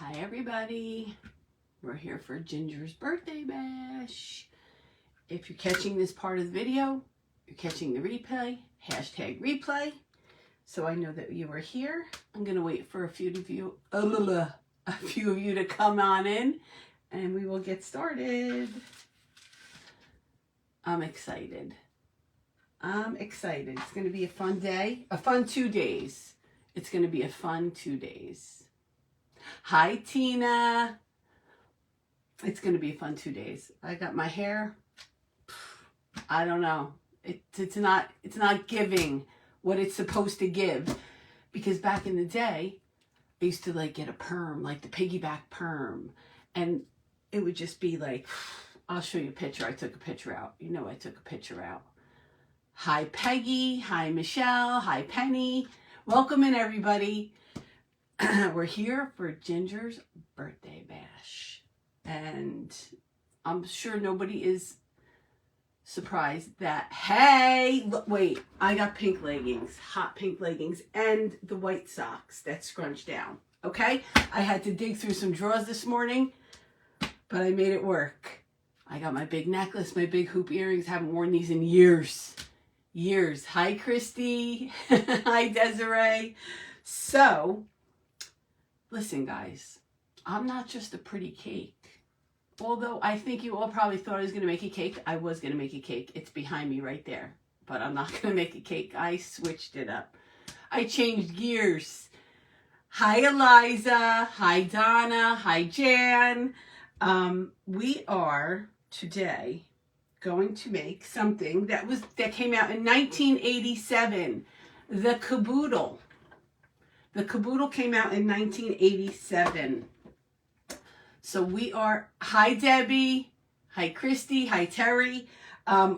Hi everybody, we're here for Ginger's birthday bash. If you're catching this part of the video, you're catching the replay, #replay. So I know that you were here. I'm gonna wait for a few of you to come on in and we will get started. I'm excited. It's gonna be a fun day, a fun 2 days. It's gonna be a fun 2 days. Hi, Tina. It's going to be a fun 2 days. I got my hair. I don't know. It's not giving what it's supposed to give, because back in the day, I used to like get a perm, like the piggyback perm, and it would just be like, I'll show you a picture. I took a picture out. You know, I took a picture out. Hi, Peggy. Hi, Michelle. Hi, Penny. Welcome in, everybody. We're here for Ginger's birthday bash, and I'm sure nobody is surprised that, hey, wait, I got pink leggings, hot pink leggings, and the white socks that scrunch down, okay? I had to dig through some drawers this morning, but I made it work. I got my big necklace, my big hoop earrings. Haven't worn these in years. Hi, Christy. Hi, Desiree. So, listen, guys, I'm not just a pretty cake. Although I think you all probably thought I was going to make a cake. I was going to make a cake. It's behind me right there. But I'm not going to make a cake. I switched it up. I changed gears. Hi, Eliza. Hi, Donna. Hi, Jan. We are today going to make something that came out in 1987. The Caboodle. The Caboodle came out in 1987. So we are, hi Debbie, hi Christy, hi Terry.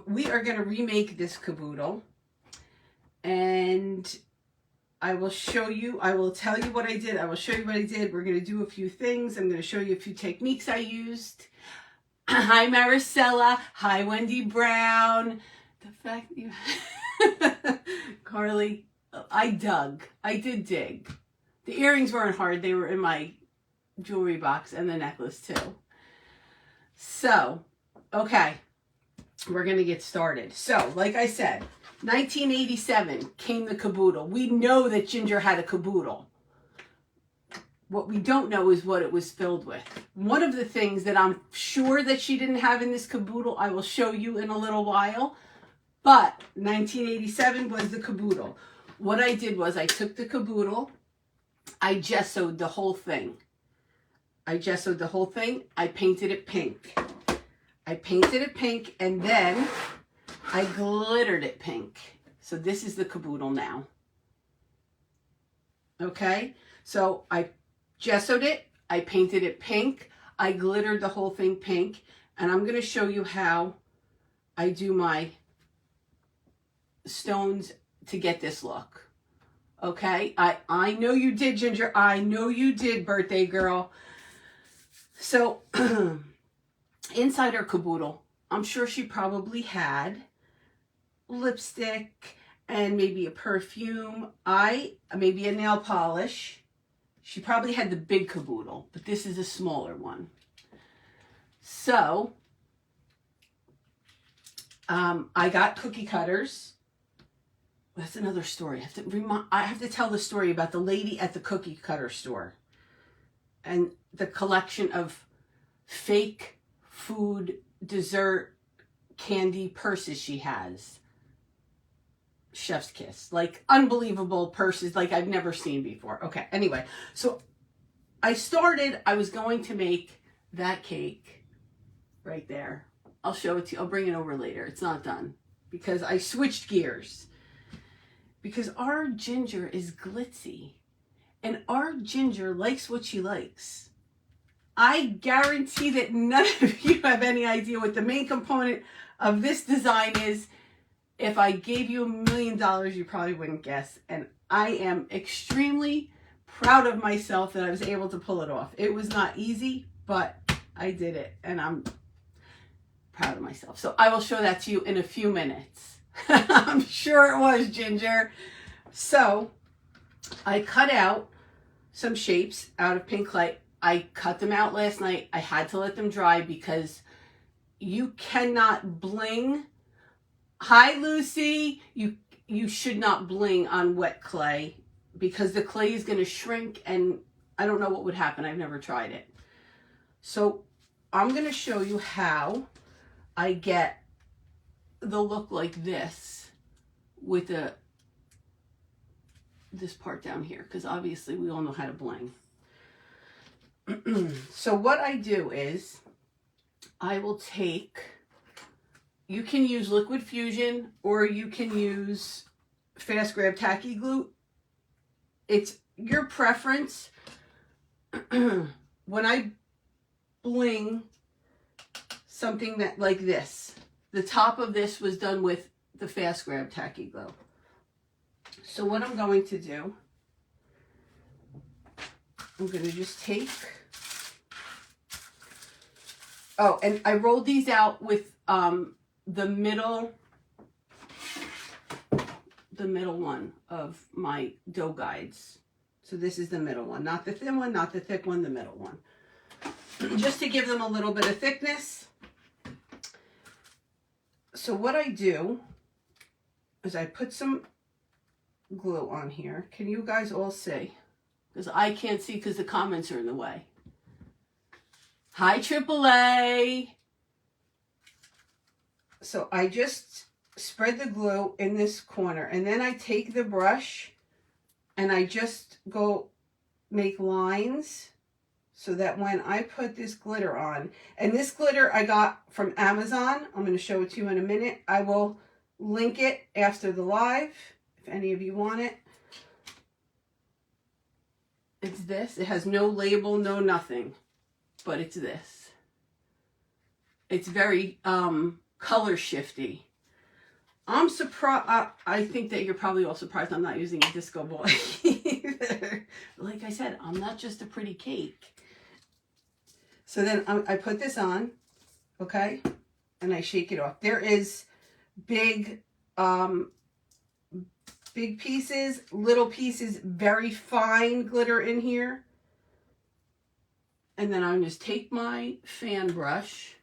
We are going to remake this Caboodle. And I will show you, I will tell you what I did. I will show you what I did. We're going to do a few things. I'm going to show you a few techniques I used. Hi Maricela, hi Wendy Brown. The fact that you, Carly, I did dig. The earrings weren't hard. They were in my jewelry box, and the necklace too. So, okay, we're going to get started. So, like I said, 1987 came the Caboodle. We know that Ginger had a Caboodle. What we don't know is what it was filled with. One of the things that I'm sure that she didn't have in this Caboodle, I will show you in a little while. But 1987 was the Caboodle. What I did was I took the Caboodle, I gessoed the whole thing. I painted it pink. And then I glittered it pink. So this is the Caboodle now. Okay? So I gessoed it, I painted it pink, I glittered the whole thing pink, and I'm going to show you how I do my stones to get this look. Okay? I know you did, Ginger. I know you did, birthday girl. So, inside her Caboodle, I'm sure she probably had lipstick and maybe a perfume, maybe a nail polish. She probably had the big Caboodle, but this is a smaller one. So, I got cookie cutters. That's another story. I have to tell the story about the lady at the cookie cutter store and the collection of fake food, dessert, candy purses she has. Chef's kiss. Like unbelievable purses like I've never seen before. Okay, anyway. So I was going to make that cake right there. I'll show it to you. I'll bring it over later. It's not done because I switched gears. Because our Ginger is glitzy. And our Ginger likes what she likes. I guarantee that none of you have any idea what the main component of this design is. If I gave you $1 million, you probably wouldn't guess. And I am extremely proud of myself that I was able to pull it off. It was not easy, but I did it. And I'm proud of myself. So I will show that to you in a few minutes. I'm sure it was, Ginger. So I cut out some shapes out of pink clay. I cut them out last night. I had to let them dry because you cannot bling. Hi, Lucy. You should not bling on wet clay because the clay is going to shrink, and I don't know what would happen. I've never tried it. So I'm going to show you how I get the look like this with this part down here, because obviously we all know how to bling. So what I do is I will take, you can use Liquid Fusion or you can use Fast Grab Tacky Glue. It's your preference. When I bling something that like this, the top of this was done with the Fast Grab Tacky Glue. So what I'm going to do, I'm going to just take, oh, and I rolled these out with the middle one of my dough guides. So this is the middle one, not the thin one, not the thick one, the middle one. Just to give them a little bit of thickness. So what I do is I put some glue on here. Can you guys all see? Because I can't see because the comments are in the way. Hi, AAA. So I just spread the glue in this corner, and then I take the brush and I just go make lines so that when I put this glitter on, and this glitter I got from Amazon, I'm going to show it to you in a minute. I will link it after the live if any of you want it. It's this. It has no label, no nothing, but it's this. It's very color shifty. I'm surprised. I think that you're probably all surprised I'm not using a disco ball either. Like I said, I'm not just a pretty cake. So then I put this on, okay, and I shake it off. There is big pieces, little pieces, very fine glitter in here. And then I'm just take my fan brush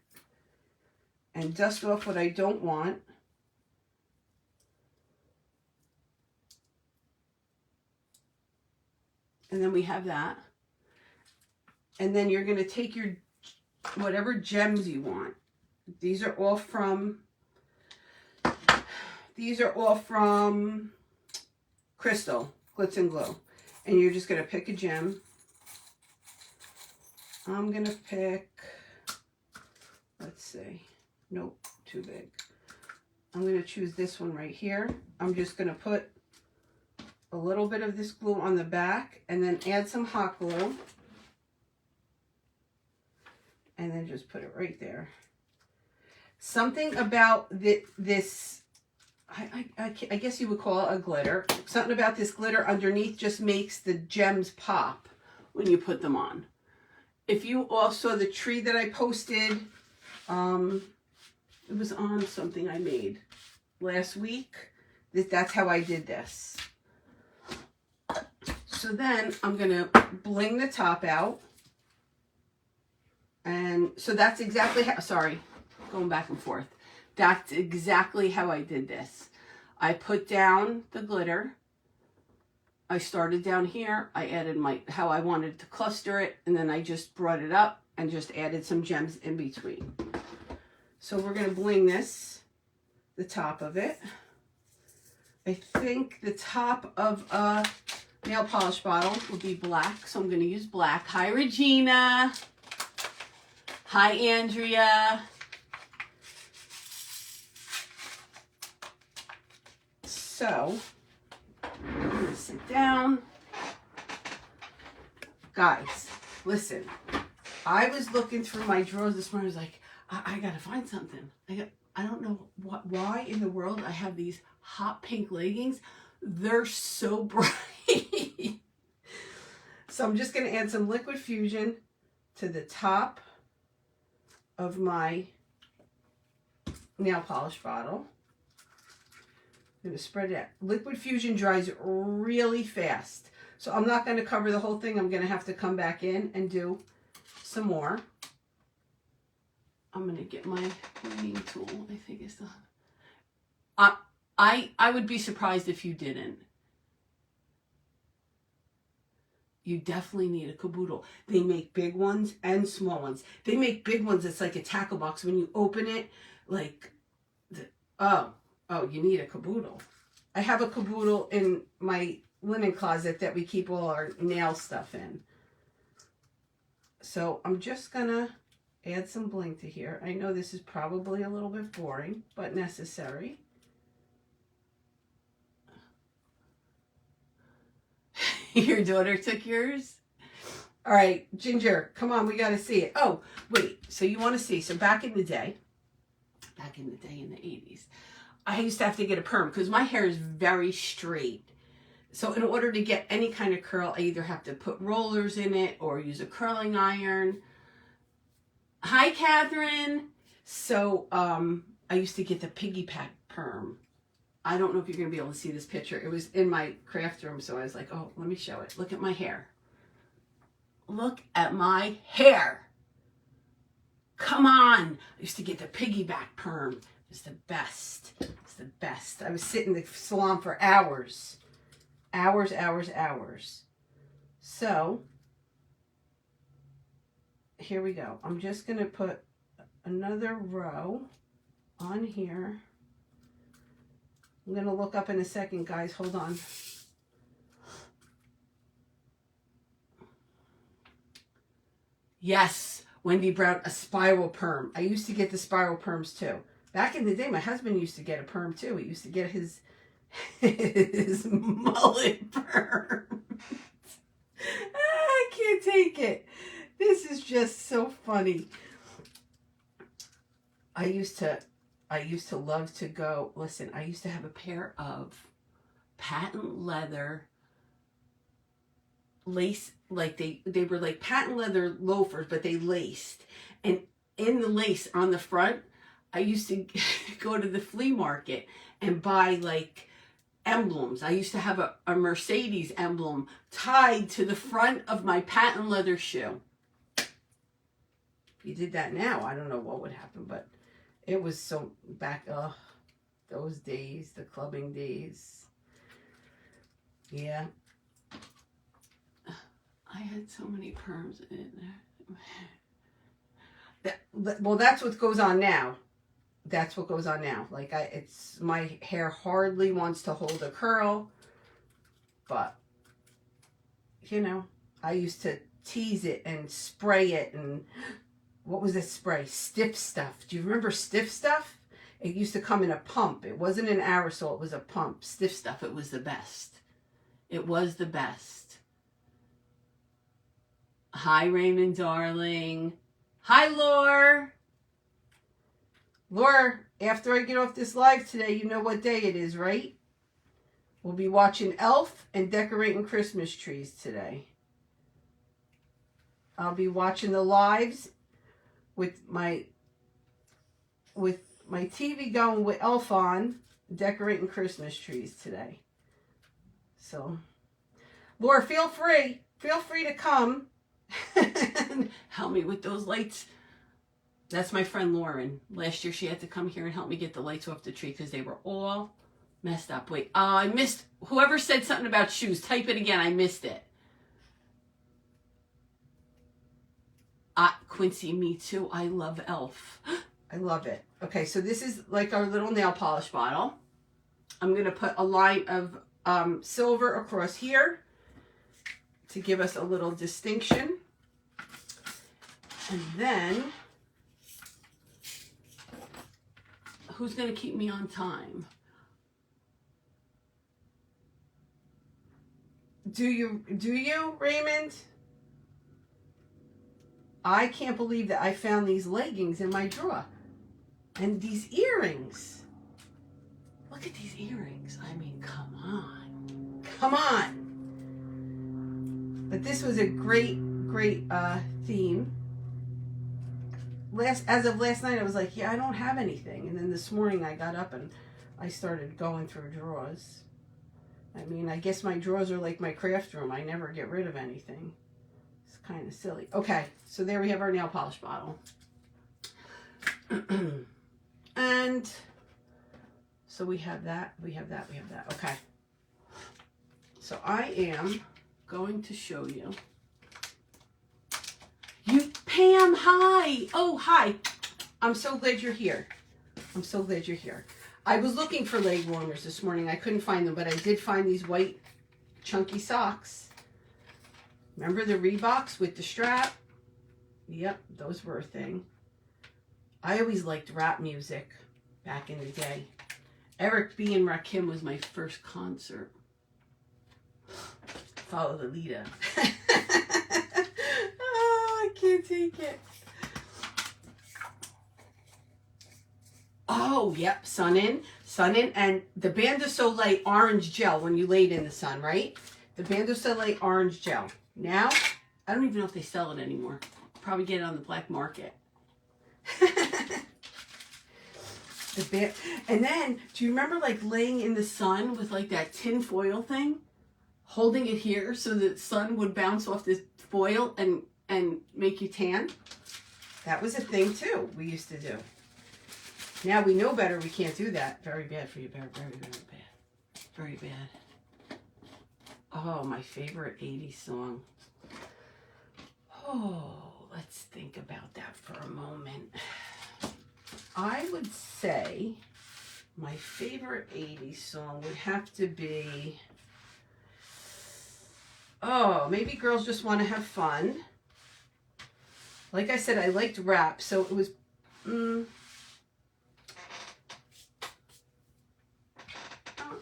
and dust off what I don't want. And then we have that. And then you're going to take your whatever gems you want. These are all from Crystal Glitz and Glow. And you're just going to pick a gem. I'm going to pick, let's see. Nope, too big. I'm going to choose this one right here. I'm just going to put a little bit of this glue on the back and then add some hot glue. And then just put it right there. Something about this, I guess you would call it a glitter. Something about this glitter underneath just makes the gems pop when you put them on. If you all saw the tree that I posted, it was on something I made last week. That's how I did this. So then I'm going to bling the top out. And so that's exactly how, sorry, going back and forth. That's exactly how I did this. I put down the glitter. I started down here. I added how I wanted to cluster it. And then I just brought it up and just added some gems in between. So we're going to bling this, the top of it. I think the top of a nail polish bottle would be black. So I'm going to use black. Hi, Regina. Hi, Andrea. So, I'm going to sit down. Guys, listen. I was looking through my drawers this morning. I was like, I got to find something. I don't know why in the world I have these hot pink leggings. They're so bright. So I'm just going to add some Liquid Fusion to the top of my nail polish bottle. I'm going to spread it out. Liquid Fusion dries really fast. So I'm not going to cover the whole thing. I'm going to have to come back in and do some more. I'm going to get my cleaning tool. I think it's the... I would be surprised if you didn't. You definitely need a caboodle. They make big ones and small ones. They make big ones. It's like a tackle box. When you open it, like, oh, you need a caboodle. I have a caboodle in my linen closet that we keep all our nail stuff in. So I'm just going to add some bling to here. I know this is probably a little bit boring, but necessary. Your daughter took yours? All right, Ginger, come on, we got to see it. Oh, wait, so you want to see. So back in the day in the 80s, I used to have to get a perm because my hair is very straight. So in order to get any kind of curl, I either have to put rollers in it or use a curling iron. Hi, Catherine. So I used to get the piggyback perm. I don't know if you're going to be able to see this picture. It was in my craft room, so I was like, oh, let me show it. Look at my hair. Look at my hair. Come on. I used to get the piggyback perm. It was the best. It's the best. I was sitting in the salon for hours. Hours. So, here we go. I'm just going to put another row on here. I'm going to look up in a second, guys. Hold on. Yes, Wendy Brown, a spiral perm. I used to get the spiral perms too. Back in the day, my husband used to get a perm too. He used to get his mullet perm. I can't take it. This is just so funny. I used to love to go, listen, I used to have a pair of patent leather lace, like they were like patent leather loafers, but they laced. And in the lace on the front, I used to go to the flea market and buy like emblems. I used to have a Mercedes emblem tied to the front of my patent leather shoe. If you did that now, I don't know what would happen, but it was so back, those days, the clubbing days. Yeah. I had so many perms in there. Well, that's what goes on now. That's what goes on now. Like my hair hardly wants to hold a curl, but you know, I used to tease it and spray it. And what was this spray? Stiff Stuff. Do you remember Stiff Stuff? It used to come in a pump. It wasn't an aerosol. It was a pump. Stiff Stuff. It was the best. It was the best. Hi, Raymond, darling. Hi, Laura. Laura, after I get off this live today, you know what day it is, right? We'll be watching Elf and decorating Christmas trees today. I'll be watching the lives with my TV going with Elf on, decorating Christmas trees today. So, Laura, feel free to come and help me with those lights. That's my friend Lauren. Last year she had to come here and help me get the lights off the tree because they were all messed up. Wait, I missed, whoever said something about shoes, type it again. I missed it. Quincy, me too. I love Elf. I love it. Okay, so this is like our little nail polish bottle. I'm going to put a line of silver across here to give us a little distinction. And then, who's going to keep me on time? Do you, Raymond? I can't believe that I found these leggings in my drawer. And these earrings. Look at these earrings. I mean, come on. Come on. But this was a great theme. As of last night, I was like, yeah, I don't have anything. And then this morning I got up and I started going through drawers. I mean, I guess my drawers are like my craft room. I never get rid of anything. It's kind of silly. Okay, so there we have our nail polish bottle. And so we have that, we have that, we have that. Okay. So I am going to show you. Pam, hi. Oh, hi. I'm so glad you're here. I'm so glad you're here. I was looking for leg warmers this morning. I couldn't find them, but I did find these white chunky socks. Remember the Reeboks with the strap? Yep, those were a thing. I always liked rap music back in the day. Eric B. and Rakim was my first concert. Follow the leader. Oh, I can't take it. Oh, yep, sun in, and the Bain de Soleil orange gel when you laid in the sun, right? The Bain de Soleil orange gel. Now, I don't even know if they sell it anymore. Probably get it on the black market. And then, do you remember like laying in the sun with like that tin foil thing? Holding it here so the sun would bounce off this foil and make you tan? That was a thing too we used to do. Now we know better, we can't do that. Very bad for you, very, very, very bad. Very bad. Oh, my favorite 80s song. Oh, let's think about that for a moment. I would say my favorite 80s song would have to be, oh, maybe Girls Just Want to Have Fun. Like I said, I liked rap, so it was,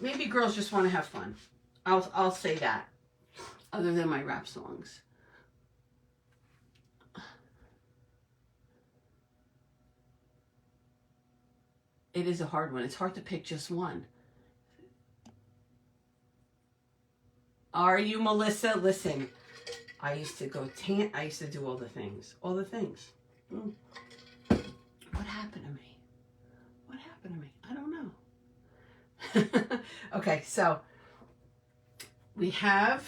maybe Girls Just Want to Have Fun. I'll say that, other than my rap songs. It is a hard one. It's hard to pick just one. Are you, Melissa? Listen, I used to go I used to do all the things. All the things. What happened to me? What happened to me? I don't know. Okay, so we have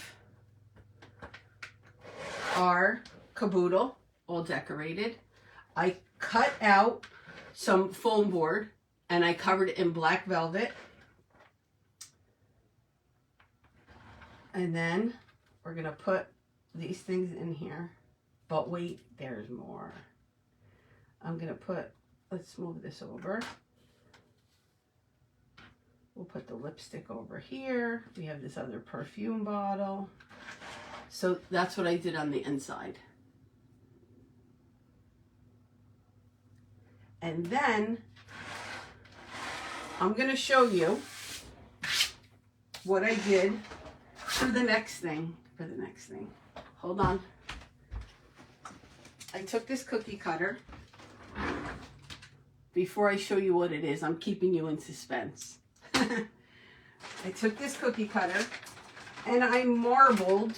our caboodle all decorated. I cut out some foam board and I covered it in black velvet. And then we're going to put these things in here. But wait, there's more. I'm going to put, let's move this over. We'll put the lipstick over here. We have this other perfume bottle. So that's what I did on the inside. And then I'm going to show you what I did for the next thing. Hold on. I took this cookie cutter. Before I show you what it is, I'm keeping you in suspense. I took this cookie cutter and I marbled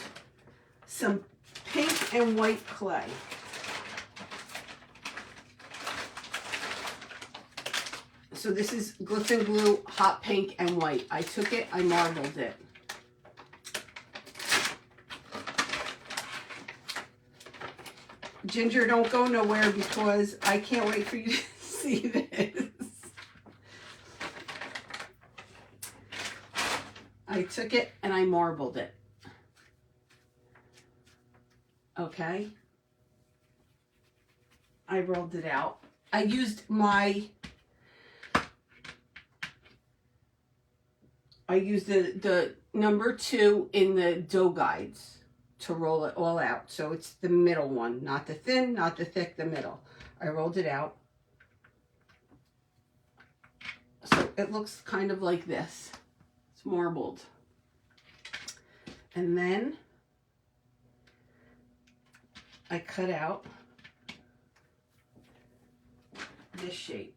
some pink and white clay. So this is Glitz and Glue Hot Pink and White. I took it, I marbled it. Ginger, don't go nowhere because I can't wait for you to see this. I took it and I marbled it. Okay. I rolled it out. I used the number 2 in the dough guides to roll it all out. So it's the middle one, not the thin, not the thick, the middle. I rolled it out. So it looks kind of like this. It's marbled. And then I cut out this shape.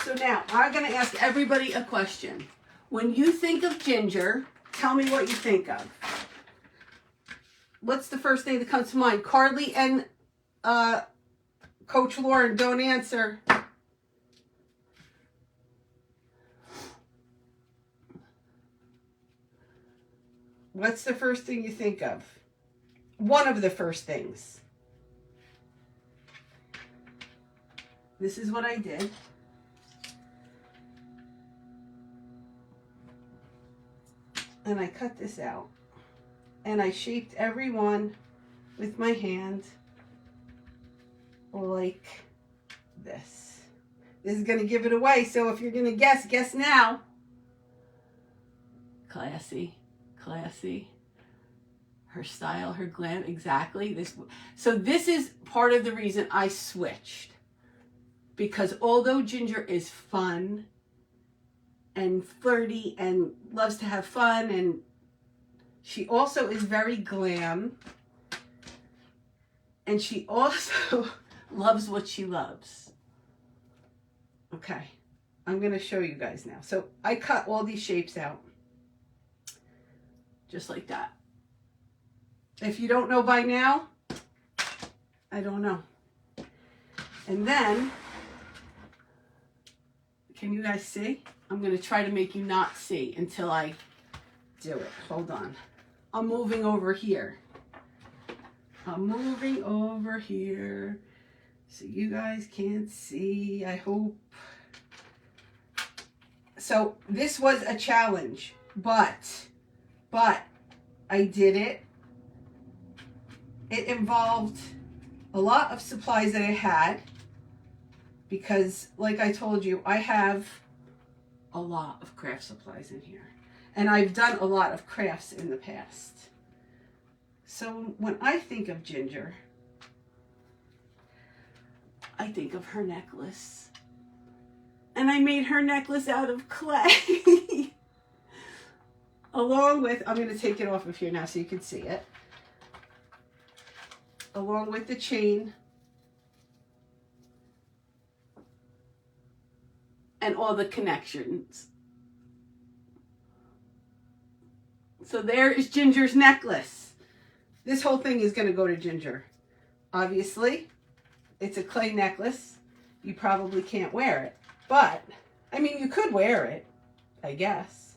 So now I'm going to ask everybody a question. When you think of Ginger, tell me what you think of. What's the first thing that comes to mind? Carly and Coach Lauren, don't answer. What's the first thing you think of? One of the first things. This is what I did. And I cut this out. And I shaped every one with my hand like this. This is going to give it away. So if you're going to guess now. Classy, classy. Her style, her glam, exactly. So this is part of the reason I switched. Because although Ginger is fun and flirty and loves to have fun, and she also is very glam, and she also loves what she loves. Okay, I'm going to show you guys now. So I cut all these shapes out. Just like that. If you don't know by now, I don't know. And then, can you guys see? I'm going to try to make you not see until I do it. Hold on. I'm moving over here. I'm moving over here so you guys can't see, I hope. So this was a challenge, but I did it. It involved a lot of supplies that I had because, like I told you, I have a lot of craft supplies in here. And I've done a lot of crafts in the past. So when I think of Ginger, I think of her necklace. And I made her necklace out of clay. Along with, I'm going to take it off of here now so you can see it. Along with the chain. And all the connections. So there is Ginger's necklace. This whole thing is going to go to Ginger. Obviously, it's a clay necklace. You probably can't wear it. But, I mean, you could wear it, I guess,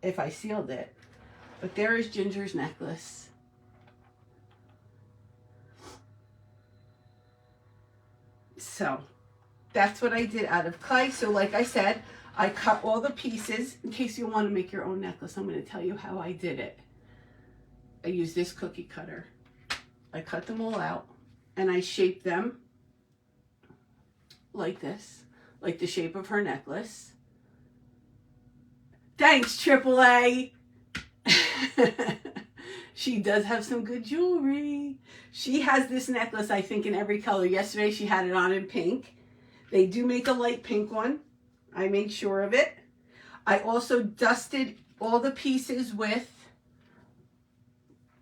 if I sealed it. But there is Ginger's necklace. So, that's what I did out of clay. So, like I said, I cut all the pieces. In case you want to make your own necklace, I'm going to tell you how I did it. I used this cookie cutter. I cut them all out, and I shaped them like this, like the shape of her necklace. Thanks, AAA. She does have some good jewelry. She has this necklace, I think, in every color. Yesterday, she had it on in pink. They do make a light pink one. I made sure of it. I also dusted all the pieces with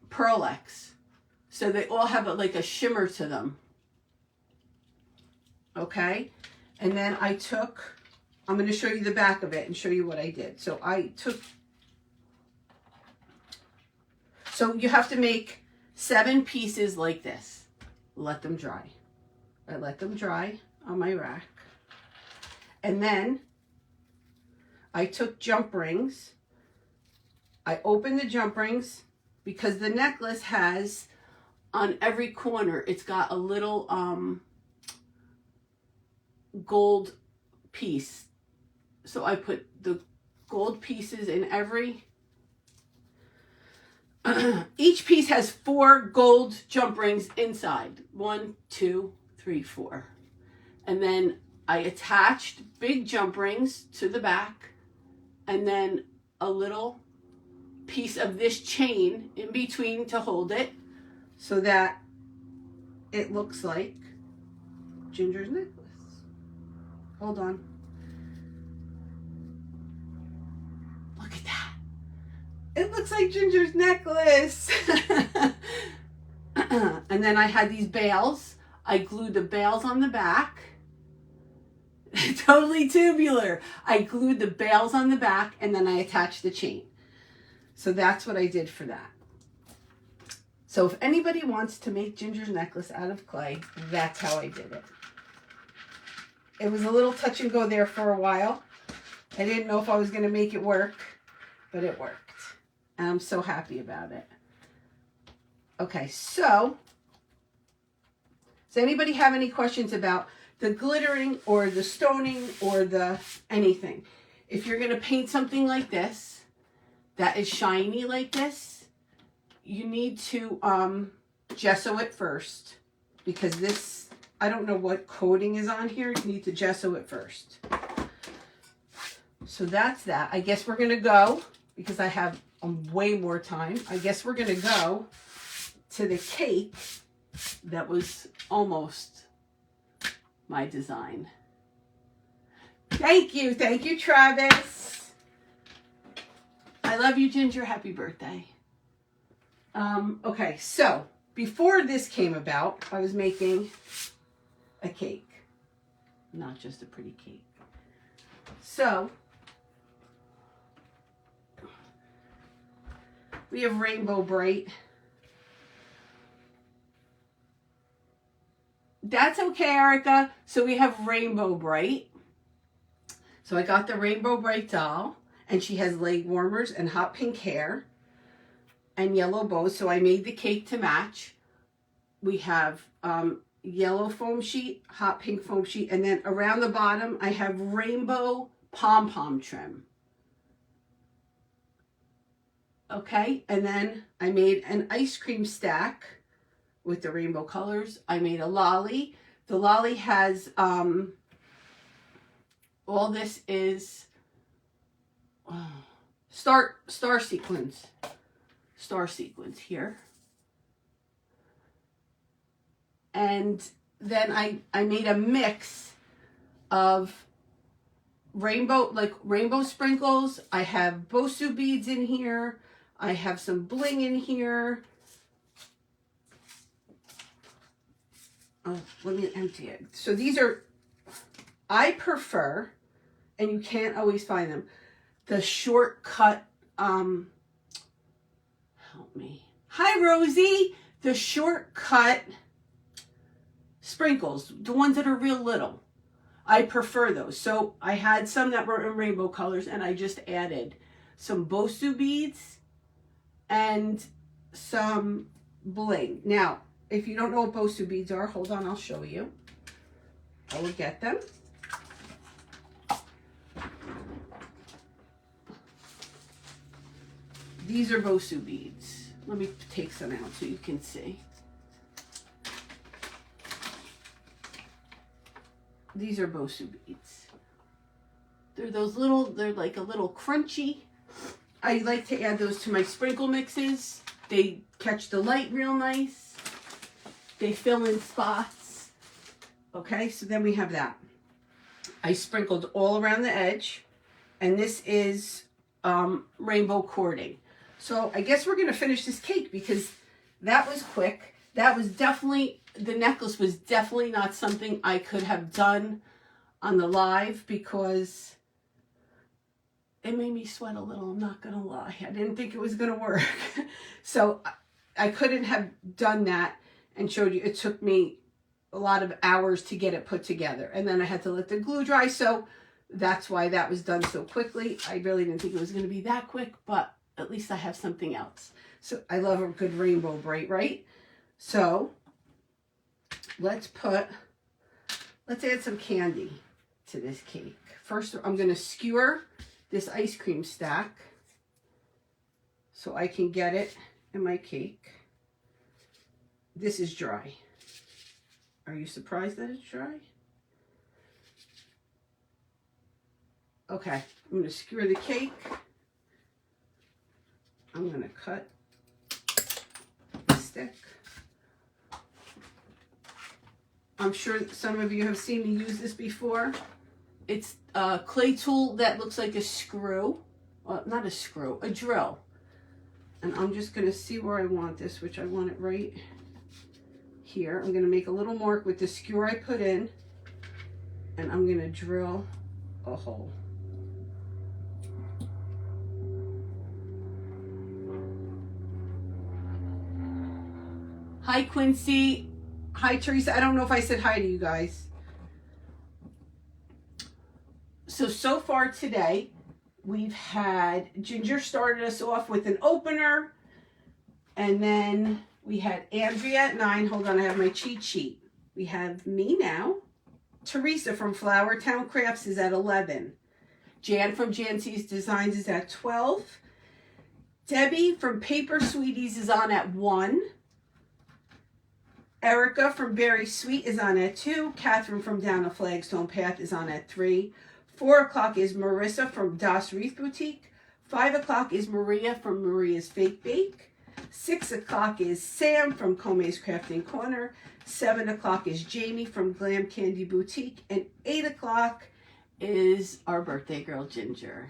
Pearl-Ex. So they all have like a shimmer to them. Okay? And then I took, I'm going to show you the back of it and show you what I did. So I took, so you have to make 7 pieces like this. Let them dry. I let them dry on my rack. And then I took jump rings. I opened the jump rings because the necklace has, on every corner, it's got a little gold piece. So I put the gold pieces in every, each piece has 4 gold jump rings inside. 1, 2, 3, 4. And then I attached big jump rings to the back, and then a little piece of this chain in between to hold it so that it looks like Ginger's necklace. Hold on. Look at that. It looks like Ginger's necklace. And then I had these bails. I glued the bails on the back. Totally tubular. I glued the bails on the back, and then I attached the chain. So that's what I did for that. So if anybody wants to make Ginger's necklace out of clay, that's how I did it. It was a little touch and go there for a while. I didn't know if I was going to make it work, but it worked. And I'm so happy about it. Okay, so does anybody have any questions about the glittering or the stoning or the anything? If you're going to paint something like this, that is shiny like this, you need to gesso it first, because this, I don't know what coating is on here. You need to gesso it first. So that's that. I guess we're going to go, because I have way more time. I guess we're going to go to the cake that was almost my design. Thank you, Travis. I love you, Ginger. Happy birthday. Okay, so before this came about, I was making a cake, not just a pretty cake. So we have Rainbow Bright. That's okay, Erica. So we have Rainbow Bright. So I got the Rainbow Bright doll, and she has leg warmers and hot pink hair and yellow bows. So I made the cake to match. We have yellow foam sheet, hot pink foam sheet, and then around the bottom I have rainbow pom-pom trim. Okay, and then I made an ice cream stack with the rainbow colors. I made a lolly. The lolly has, all this is star sequins. Star sequins here. And then I made a mix of rainbow sprinkles. I have Bosu beads in here. I have some bling in here. Oh, let me empty it. So these are, I prefer, and you can't always find them, the shortcut, help me. Hi, Rosie. The shortcut sprinkles, the ones that are real little. I prefer those. So I had some that were in rainbow colors, and I just added some Bosu beads and some bling. Now, if you don't know what Bosu beads are, hold on, I'll show you. I will get them. These are Bosu beads. Let me take some out so you can see. These are Bosu beads. They're those little, they're like a little crunchy. I like to add those to my sprinkle mixes. They catch the light real nice. They fill in spots. Okay, so then we have that. I sprinkled all around the edge, and this is rainbow cording. So I guess we're going to finish this cake, because that was quick. That was definitely, the necklace was definitely not something I could have done on the live, because it made me sweat a little, I'm not going to lie. I didn't think it was going to work. So I couldn't have done that and showed you. It took me a lot of hours to get it put together. And then I had to let the glue dry. So that's why that was done so quickly. I really didn't think it was going to be that quick, but at least I have something else. So I love a good Rainbow Bright, right? So let's add some candy to this cake. First, I'm going to skewer this ice cream stack so I can get it in my cake. This is dry. Are you surprised that it's dry? Okay, I'm going to skewer the cake. I'm going to cut the stick. I'm sure some of you have seen me use this before. It's a clay tool that looks like a screw. Well, not a screw, a drill. And I'm just going to see where I want this, which I want it right here. I'm going to make a little mark with the skewer I put in, and I'm going to drill a hole. Hi, Quincy. Hi, Teresa. I don't know if I said hi to you guys. So far today, we've had Ginger started us off with an opener. And then we had Andrea at 9. Hold on, I have my cheat sheet. We have me now. Teresa from Flower Town Crafts is at 11. Jan from Jancy's Designs is at 12. Debbie from Paper Sweeties is on at 1. Erica from Berry Sweet is on at 2. Catherine from Down a Flagstone Path is on at 3. 4 o'clock is Marissa from Das Wreath Boutique. 5 o'clock is Maria from Maria's Fake Bake. 6 o'clock is Sam from Come's Crafting Corner. 7 o'clock is Jamie from Glam Candy Boutique. And 8 o'clock is our birthday girl, Ginger.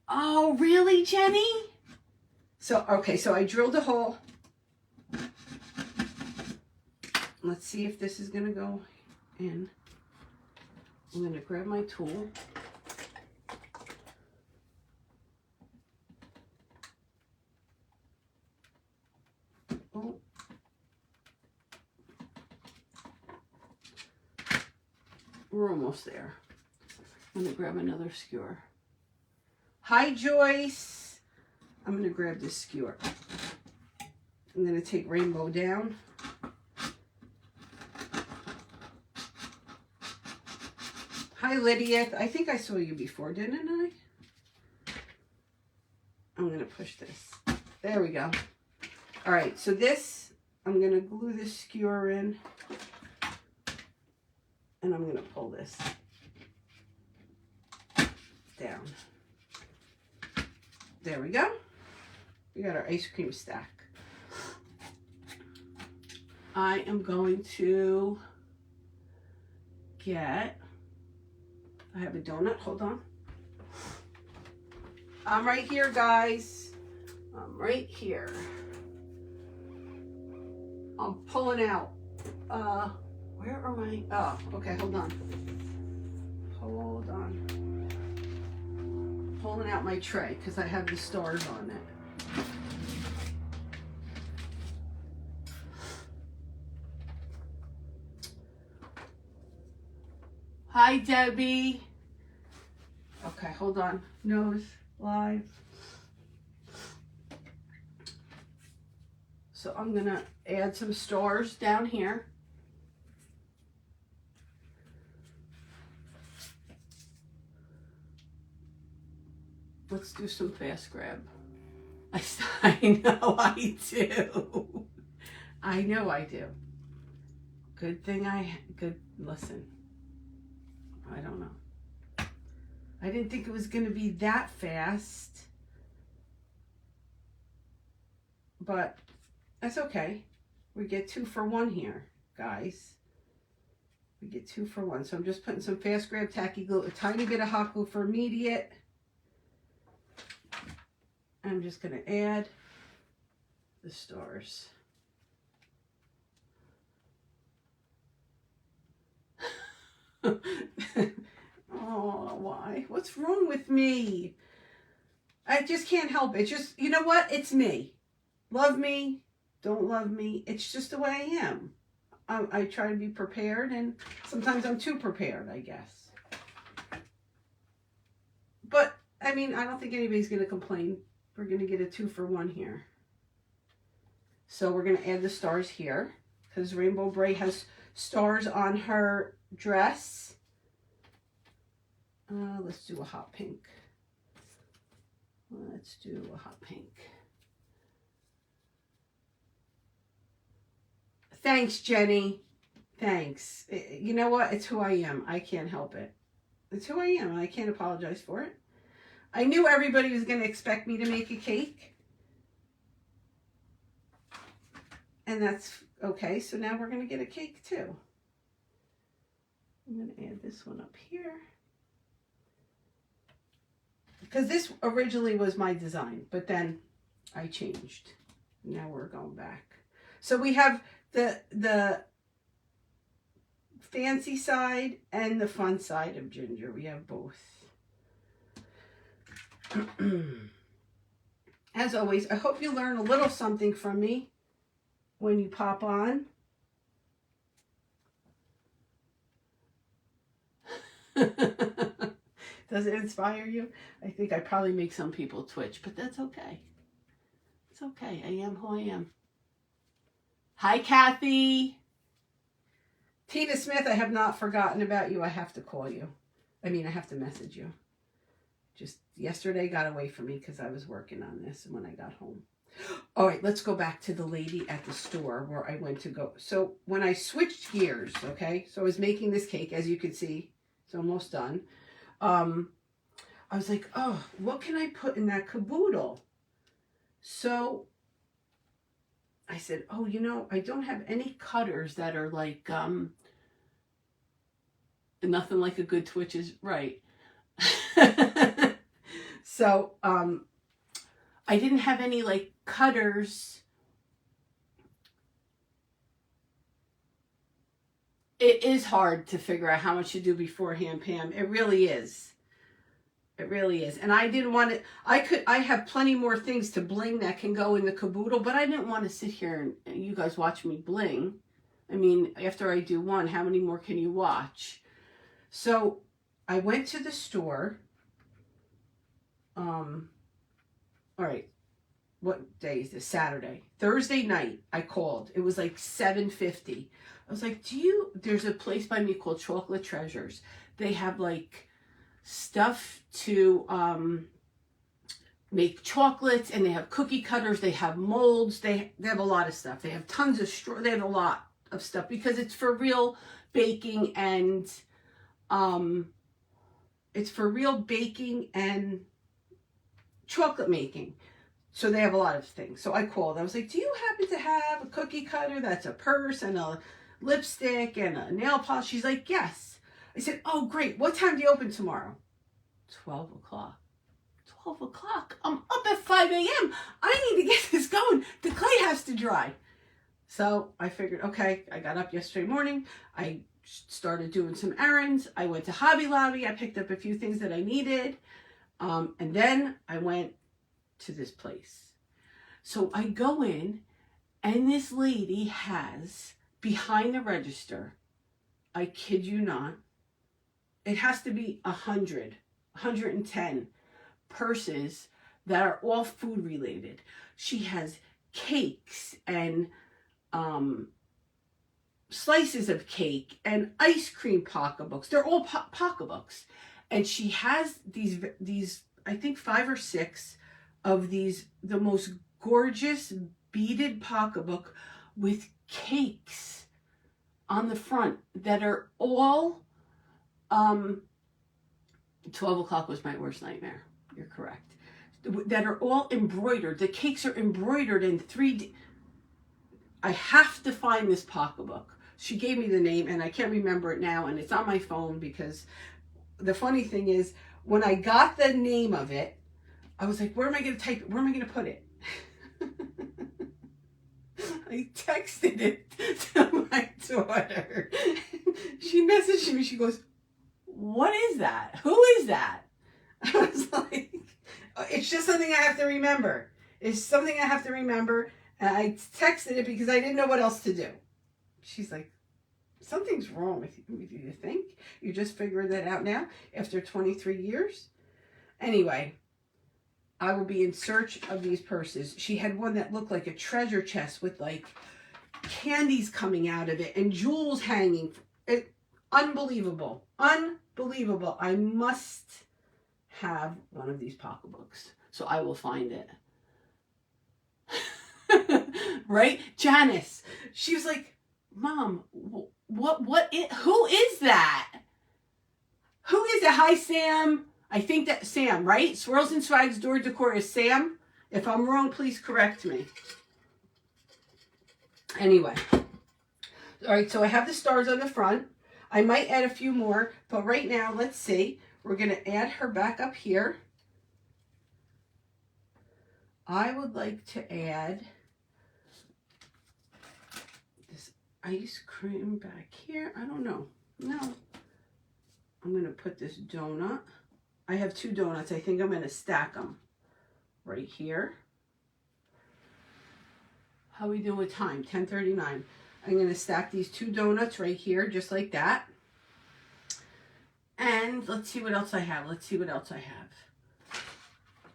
Oh, really, Jenny? So, okay, so I drilled a hole. Let's see if this is going to go in. I'm going to grab my tool. Oh. We're almost there. I'm going to grab another skewer. Hi, Joyce. I'm going to grab this skewer. I'm going to take Rainbow down. Hi, Lydia. I think I saw you before, didn't I? I'm going to push this. There we go. All right, so this, I'm going to glue this skewer in. And I'm going to pull this down. There we go. We got our ice cream stack. I am going to get, I have a donut, hold on. I'm right here, guys. I'm right here. I'm pulling out, where are my, oh, okay, hold on. Hold on. Pulling out my tray because I have the stars on it. Hi, Debbie. Okay, hold on. Nose live. So I'm gonna add some stars down here. Let's do some fast grab. I know I do. I know I do. Good thing listen. I don't know. I didn't think it was going to be that fast. But that's okay. We get 2 for 1 here, guys. We get 2 for 1. So I'm just putting some fast grab tacky glue, a tiny bit of hot glue for immediate. I'm just going to add the stars. Oh, why? What's wrong with me? I just can't help it. Just, you know what? It's me. Love me, don't love me. It's just the way I am. I try to be prepared, and sometimes I'm too prepared, I guess. But, I mean, I don't think anybody's going to complain. We're going to get a 2 for 1 here. So we're going to add the stars here because Rainbow Bray has stars on her dress. Let's do a hot pink. Let's do a hot pink. Thanks, Jenny. Thanks. You know what? It's who I am. I can't help it. It's who I am. I can't apologize for it. I knew everybody was going to expect me to make a cake. And that's okay. So now we're going to get a cake too. I'm going to add this one up here. Because this originally was my design, but then I changed. Now we're going back. So we have the fancy side and the fun side of Ginger. We have both. As always, I hope you learn a little something from me when you pop on. Does it inspire you? I think I probably make some people twitch, but that's okay. It's okay. I am who I am. Hi, Kathy. Tina Smith, I have not forgotten about you. I have to call you. I have to message you. Just yesterday got away from me because I was working on this when I got home. All right, let's go back to the lady at the store where I went to go. So when I switched gears, okay, so I was making this cake, as you can see, it's almost done. I was like, oh, what can I put in that caboodle? So I said, oh, I don't have any cutters that are like, nothing like a good twitch is right. So, I didn't have any like cutters. It is hard to figure out how much to do beforehand, Pam. It really is. It really is. And I didn't want to, I have plenty more things to bling that can go in the caboodle, but I didn't want to sit here and you guys watch me bling. After I do one, how many more can you watch? So I went to the store. All right. What day is this? Saturday. Thursday night, I called. It was like 7:50. I was like, there's a place by me called Chocolate Treasures. They have like stuff to make chocolates, and they have cookie cutters, they have molds, they have a lot of stuff. They have tons of straw, they have a lot of stuff because it's for real baking and chocolate making. So they have a lot of things. So I called. I was like, do you happen to have a cookie cutter that's a purse and a lipstick and a nail polish? She's like, yes. I said, oh, great. What time do you open tomorrow? 12 o'clock. 12 o'clock? I'm up at 5 a.m. I need to get this going. The clay has to dry. So I figured, okay, I got up yesterday morning. I started doing some errands. I went to Hobby Lobby. I picked up a few things that I needed. And then I went to this place. So I go in, and this lady has behind the register, I kid you not, it has to be 110 purses that are all food related. She has cakes and slices of cake and ice cream pocketbooks. They're all pocketbooks. And she has these I think 5 or 6 of these, the most gorgeous beaded pocketbook with cakes on the front that are all 12 o'clock was my worst nightmare. You're correct. That are all embroidered. The cakes are embroidered in 3D. I have to find this pocketbook. She gave me the name and I can't remember it now, and it's on my phone because the funny thing is when I got the name of it, I was like, where am I going to type it? Where am I going to put it? I texted it to my daughter. She messaged me. She goes, what is that? Who is that? I was like, it's just something I have to remember. It's something I have to remember. And I texted it because I didn't know what else to do. She's like, something's wrong with you. Do you think? You just figured that out now after 23 years? Anyway, I will be in search of these purses. She had one that looked like a treasure chest with like candies coming out of it and jewels hanging. Unbelievable. Unbelievable. I must have one of these pocketbooks. So I will find it. Right? Janice. She was like, Mom, who is that? Who is it? Hi, Sam. I think that's Sam, right? Swirls and Swags Door Decor is Sam. If I'm wrong, please correct me. Anyway. All right, so I have the stars on the front. I might add a few more, but right now, let's see. We're going to add her back up here. I would like to add this ice cream back here. I don't know. No. I'm going to put this donut. I have 2 donuts. I think I'm going to stack them right here. How are we doing with time? 10:39. I'm going to stack these 2 donuts right here, just like that. And And let's see what else I have. Let's see what else I have.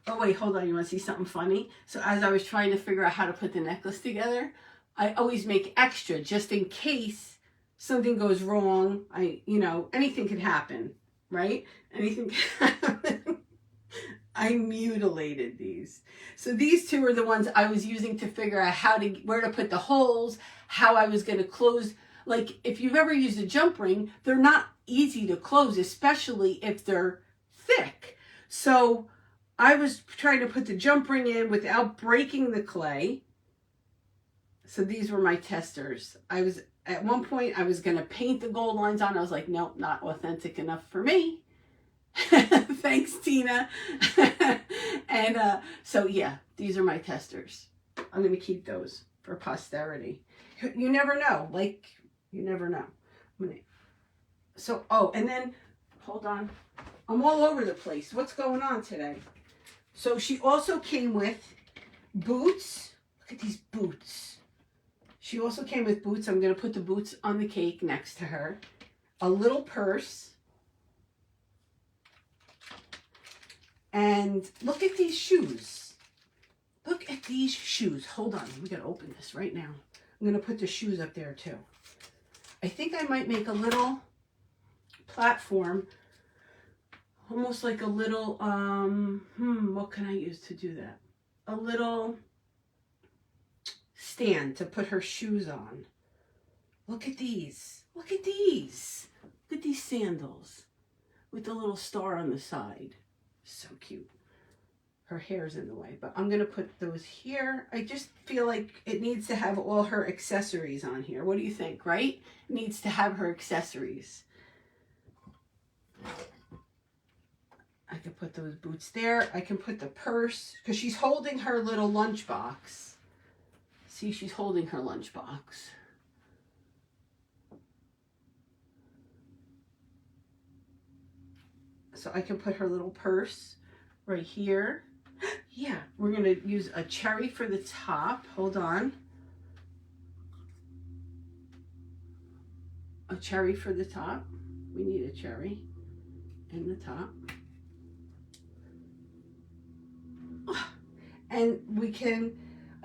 Oh, wait, hold on. You want to see something funny? So as I was trying to figure out how to put the necklace together, I always make extra just in case something goes wrong. Anything could happen, right? Anything can happen. I mutilated these. So these two are the ones I was using to figure out where to put the holes, how I was going to close. Like if you've ever used a jump ring, they're not easy to close, especially if they're thick. So I was trying to put the jump ring in without breaking the clay. So these were my testers. At one point I was going to paint the gold lines on. I was like, nope, not authentic enough for me. Thanks, Tina. And so yeah, these are my testers. I'm going to keep those for posterity. You never know. You never know. And then, hold on. I'm all over the place. What's going on today? So she also came with boots. Look at these boots. She also came with boots. I'm going to put the boots on the cake next to her. A little purse. And look at these shoes. Look at these shoes. Hold on. We got to open this right now. I'm going to put the shoes up there too. I think I might make a little platform. Almost like a little, what can I use to do that? A little stand to put her shoes on. Look at these. Look at these. Look at these sandals with the little star on the side. So cute. Her hair's in the way, but I'm going to put those here. I just feel like it needs to have all her accessories on here. What do you think, right? It needs to have her accessories. I can put those boots there. I can put the purse because she's holding her little lunchbox. See, she's holding her lunchbox. So I can put her little purse right here. Yeah, we're going to use a cherry for the top. Hold on. A cherry for the top. We need a cherry in the top. And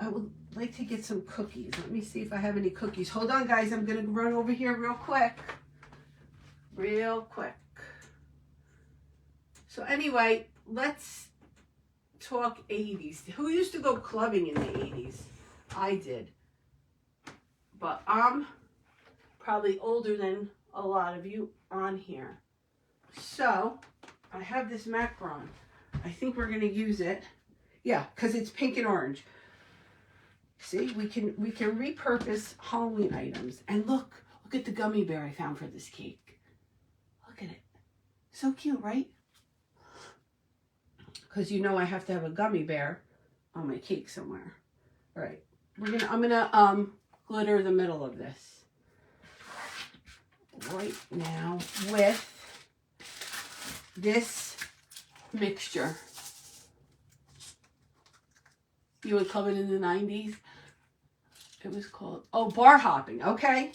I would like to get some cookies. Let me see if I have any cookies. Hold on, guys. I'm going to run over here real quick. Real quick. So anyway, let's talk 80s. Who used to go clubbing in the 80s? I did. But I'm probably older than a lot of you on here. So I have this macaron. I think we're going to use it. Yeah, because it's pink and orange. See, we can repurpose Halloween items. And look at the gummy bear I found for this cake. Look at it. So cute, right? Because I have to have a gummy bear on my cake somewhere. All right, I'm gonna glitter the middle of this right now with this mixture. You would club it in the 90s. It was called, bar hopping. Okay.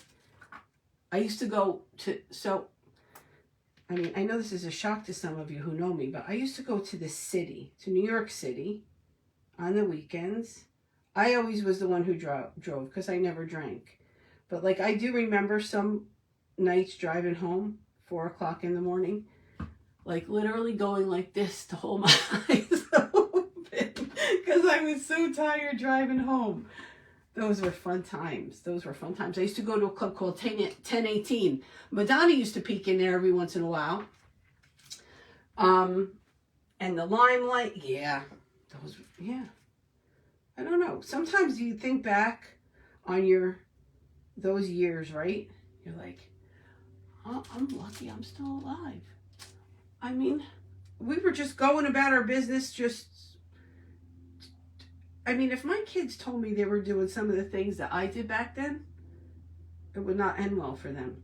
I used to go to, I know this is a shock to some of you who know me, but I used to go to the city, to New York City on the weekends. I always was the one who drove because I never drank. But I do remember some nights driving home, 4 o'clock in the morning, literally going like this to hold my eyes open because I was so tired driving home. Those were fun times. I used to go to a club called 1018. Madonna used to peek in there every once in a while. And the Limelight, yeah. I don't know. Sometimes you think back on those years, right? You're like, oh, I'm lucky I'm still alive. We were just going about our business, if my kids told me they were doing some of the things that I did back then, it would not end well for them.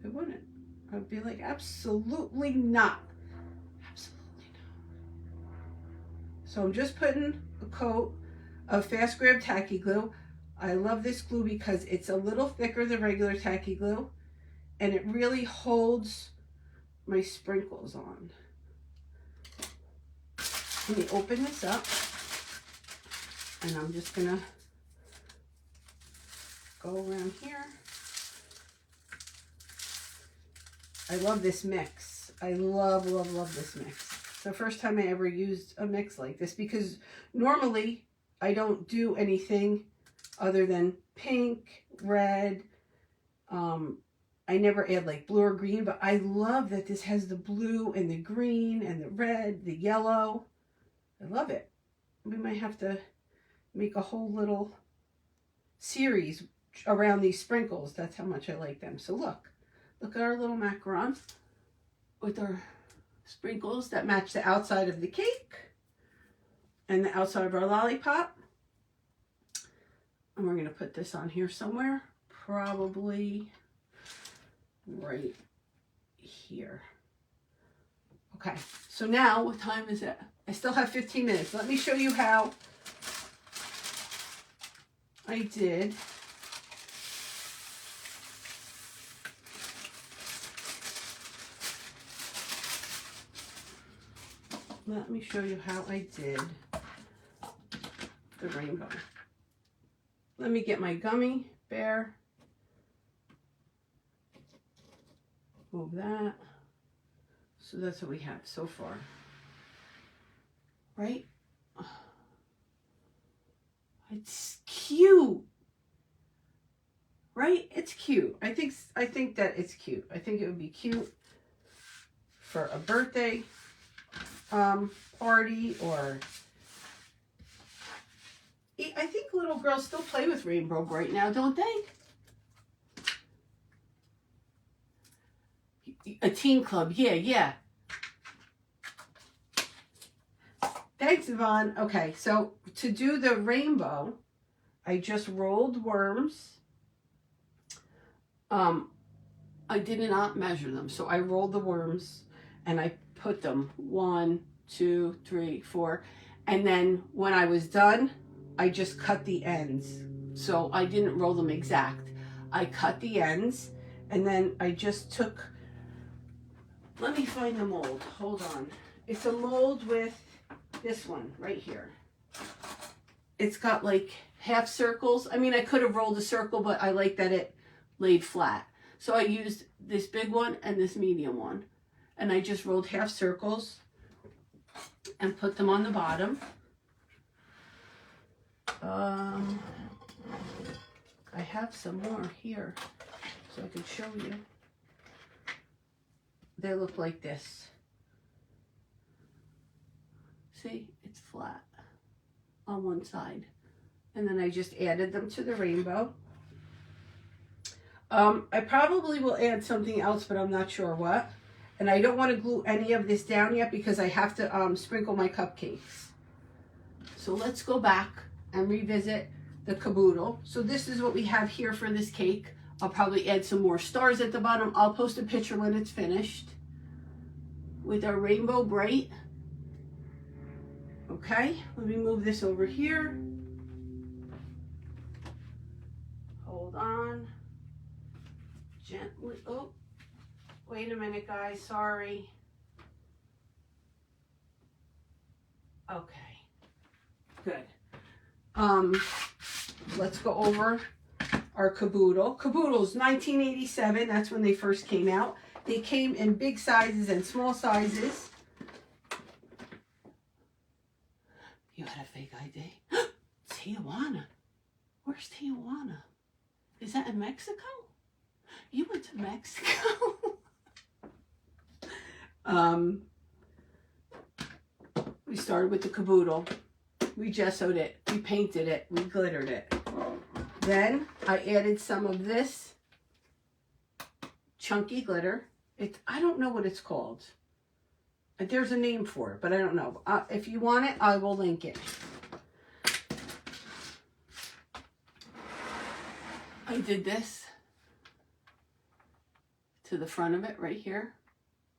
It wouldn't. I'd be like, absolutely not. Absolutely not. So I'm just putting a coat of Fast Grab Tacky Glue. I love this glue because it's a little thicker than regular Tacky Glue. And it really holds my sprinkles on. Let me open this up, and I'm just gonna go around here. I love this mix. I love this mix. It's the first time I ever used a mix like this, because normally I don't do anything other than pink, red. I never add like blue or green, but I love that this has the blue and the green and the red, the yellow. I love it. We might have to make a whole little series around these sprinkles. That's how much I like them. So look at our little macaron with our sprinkles that match the outside of the cake and the outside of our lollipop. And we're going to put this on here somewhere, probably right here. Okay, so now what time is it? I still have 15 minutes. Let me show you how I did. Let me show you how I did the rainbow. Let me get my gummy bear. Move that. So that's what we have so far. Right? It's cute. Right? It's cute. I think that it's cute. I think it would be cute for a birthday party, or I think little girls still play with Rainbow Brite now, don't they? A teen club, yeah. Thanks, Yvonne. Okay, so to do the rainbow, I just rolled worms. I did not measure them, so I rolled the worms and I put them 1, 2, 3, 4, and then when I was done, I just cut the ends. So I didn't roll them exact. I cut the ends, and then I just took, let me find the mold. Hold on. It's a mold with this one right here. It's got like half circles. I mean, I could have rolled a circle, but I like that it laid flat. So I used this big one and this medium one. And I just rolled half circles and put them on the bottom. I have some more here so I can show you. They look like this. See, it's flat on one side. And then I just added them to the rainbow. I probably will add something else, but I'm not sure what. And I don't want to glue any of this down yet because I have to sprinkle my cupcakes. So let's go back and revisit the caboodle. So this is what we have here for this cake. I'll probably add some more stars at the bottom. I'll post a picture when it's finished with our Rainbow Brite. Okay, let me move this over here. Hold on. Gently. Oh, wait a minute, guys. Sorry. Okay, good. Let's go over our caboodle. Caboodles, 1987. That's when they first came out. They came in big sizes and small sizes. You had a fake ID? Tijuana. Where's Tijuana? Is that in Mexico? You went to Mexico? We started with the caboodle. We gessoed it. We painted it. We glittered it. Then I added some of this chunky glitter. I don't know what it's called. There's a name for it, but I don't know. If you want it, I will link it. I did this to the front of it right here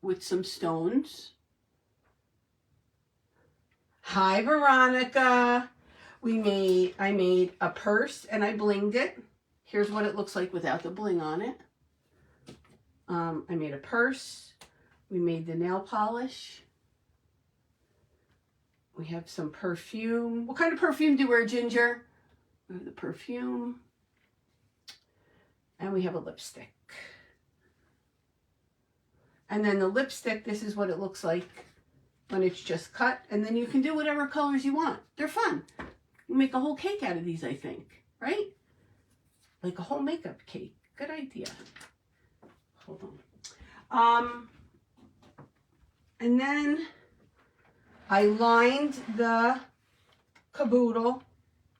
with some stones. Hi, Veronica. I made a purse and I blinged it. Here's what it looks like without the bling on it. I made a purse. We made the nail polish. We have some perfume. What kind of perfume do you wear, Ginger? We have the perfume. And we have a lipstick. And then the lipstick, this is what it looks like when it's just cut. And then you can do whatever colors you want. They're fun. You make a whole cake out of these, I think. Right? Like a whole makeup cake. Good idea. Hold on. And then I lined the caboodle.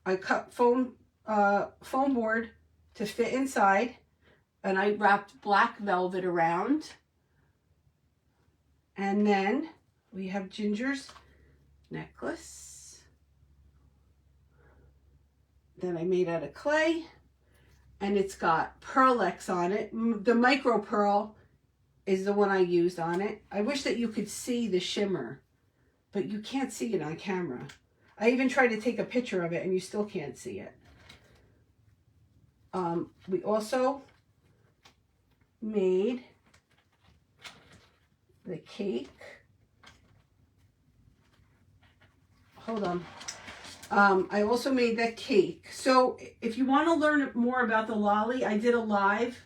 I cut foam board to fit inside, and I wrapped black velvet around. And then we have Ginger's necklace that I made out of clay, and it's got Pearl-Ex on it. The micro pearl is the one I used on it. I wish that you could see the shimmer, but you can't see it on camera. I even tried to take a picture of it and you still can't see it. We also made the cake. Hold on. I also made that cake. So if you want to learn more about the lolly, I did a live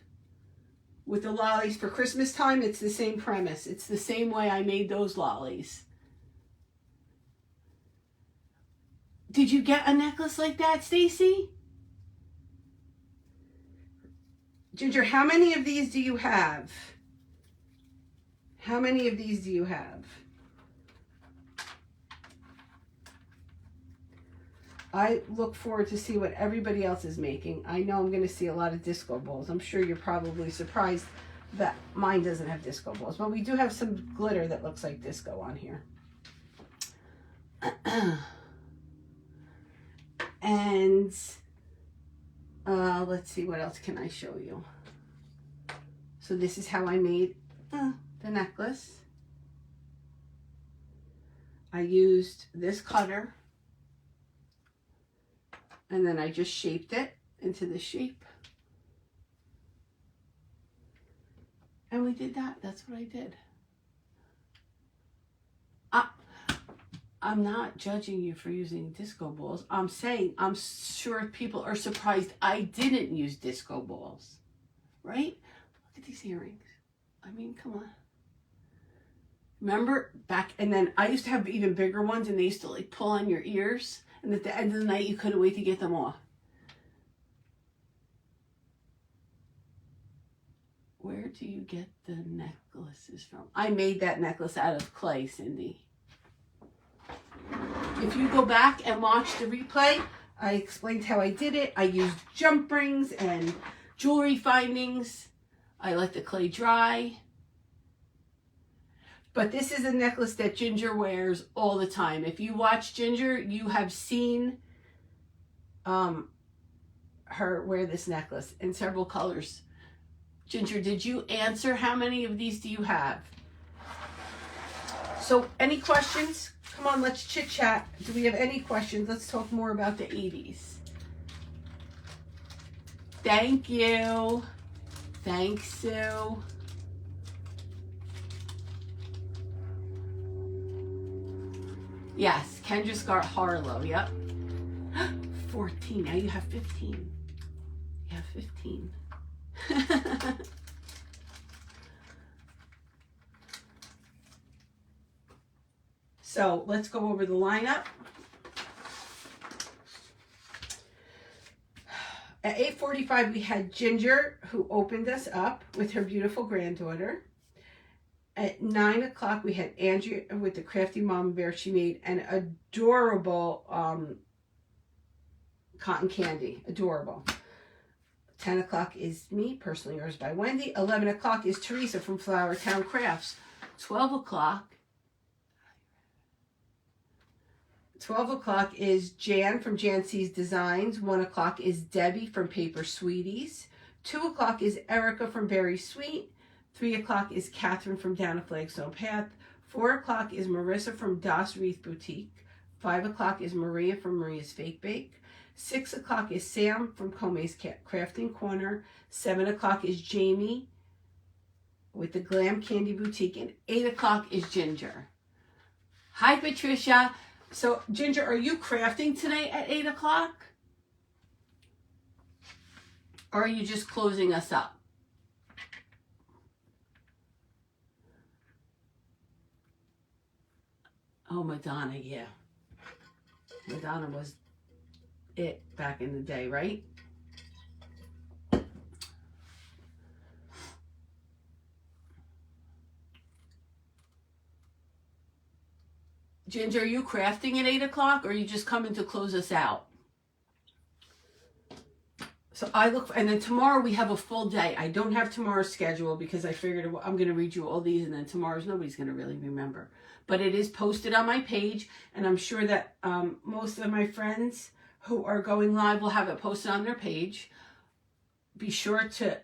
with the lollies for Christmas time. It's the same premise. It's the same way I made those lollies. Did you get a necklace like that, Stacy? Ginger, how many of these do you have? How many of these do you have? I look forward to see what everybody else is making. I know I'm going to see a lot of disco balls. I'm sure you're probably surprised that mine doesn't have disco balls, but we do have some glitter that looks like disco on here. And let's see, what else can I show you? So this is how I made the necklace. I used this cutter, and then I just shaped it into the shape. And we did that. That's what I did. I'm not judging you for using disco balls. I'm saying I'm sure people are surprised I didn't use disco balls. Right? Look at these earrings. I mean, come on. Remember back, and then I used to have even bigger ones, and they used to like pull on your ears, and at the end of the night you couldn't wait to get them off. Where do you get the necklaces from? I made that necklace out of clay, Cindy. If you go back and watch the replay, I explained how I did it. I used jump rings and jewelry findings. I let the clay dry. But this is a necklace that Ginger wears all the time. If you watch Ginger, you have seen her wear this necklace in several colors. Ginger, did you answer how many of these do you have? So any questions? Come on, let's chit chat. Do we have any questions? Let's talk more about the 80s. Thank you. Thanks, Sue. Yes, Kendra Scott Harlow. Yep. 14. Now you have 15. You have 15. So let's go over the lineup. At 8:45, we had Ginger, who opened us up with her beautiful granddaughter. At 9 o'clock, we had Andrea with the Crafty Mama Bear. She made an adorable cotton candy. Adorable. 10 o'clock is me, Personally Yours by Wendy. 11 o'clock is Teresa from Flower Town Crafts. 12 o'clock is Jan from Jan C's Designs. 1 o'clock is Debbie from Paper Sweeties. 2 o'clock is Erica from Berry Sweet. 3 o'clock is Catherine from Down a Flagstone Path. 4 o'clock is Marissa from Das Wreath Boutique. 5 o'clock is Maria from Maria's Fake Bake. 6 o'clock is Sam from Kome's Crafting Corner. 7 o'clock is Jamie with the Glam Candy Boutique, and 8 o'clock is Ginger. Hi, Patricia. So, Ginger, are you crafting today at 8 o'clock? Or are you just closing us up? Oh, Madonna, yeah. Madonna was it back in the day, right? Ginger, are you crafting at 8 o'clock, or are you just coming to close us out? So I look, and then tomorrow we have a full day. I don't have tomorrow's schedule because I figured I'm going to read you all these, and then tomorrow's nobody's going to really remember. But it is posted on my page, and I'm sure that most of my friends who are going live will have it posted on their page. Be sure to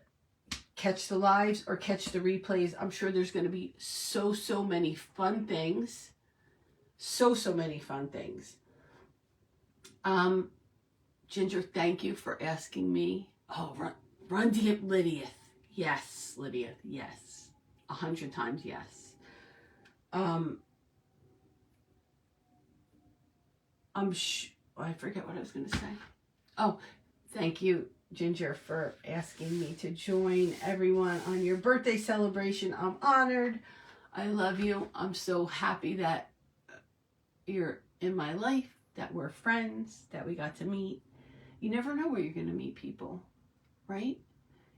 catch the lives or catch the replays. I'm sure there's going to be so many fun things. So many fun things. Ginger, thank you for asking me. Oh, run to Lydia. Yes, Lydia. Yes. 100 times yes. I forget what I was going to say. Oh, thank you, Ginger, for asking me to join everyone on your birthday celebration. I'm honored. I love you. I'm so happy that you're in my life, that we're friends, that we got to meet. You never know where you're going to meet people, right?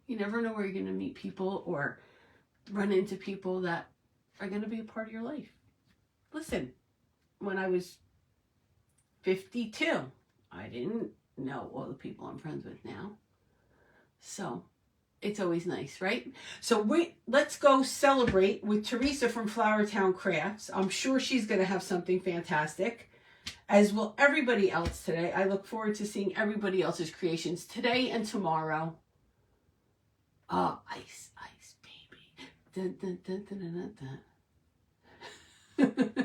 You never know where you're going to meet people or run into people that are going to be a part of your life. Listen, when I was 52, I didn't know all the people I'm friends with now. So it's always nice, right? So let's go celebrate with Teresa from Flowertown Crafts. I'm sure she's going to have something fantastic, as will everybody else today. I look forward to seeing everybody else's creations today and tomorrow. Oh, ice, baby. Dun, dun, dun, dun, dun, dun.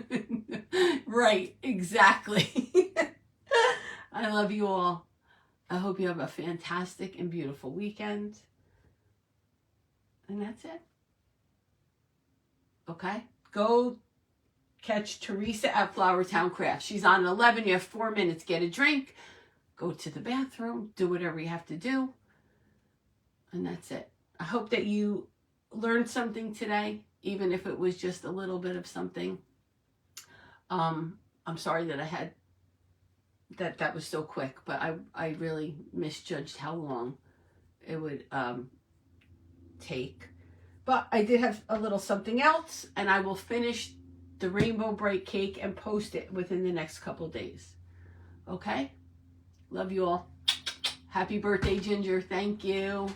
Right, exactly. I love you all. I hope you have a fantastic and beautiful weekend. And that's it. Okay? Go catch Teresa at Flowertown Crafts. She's on 11. You have 4 minutes. Get a drink. Go to the bathroom. Do whatever you have to do. And that's it. I hope that you learned something today, even if it was just a little bit of something. I'm sorry that I had that was so quick, but I really misjudged how long it would take. But I did have a little something else, and I will finish the Rainbow Bright cake and post it within the next couple days. Okay? Love you all. Happy birthday, Ginger. Thank you.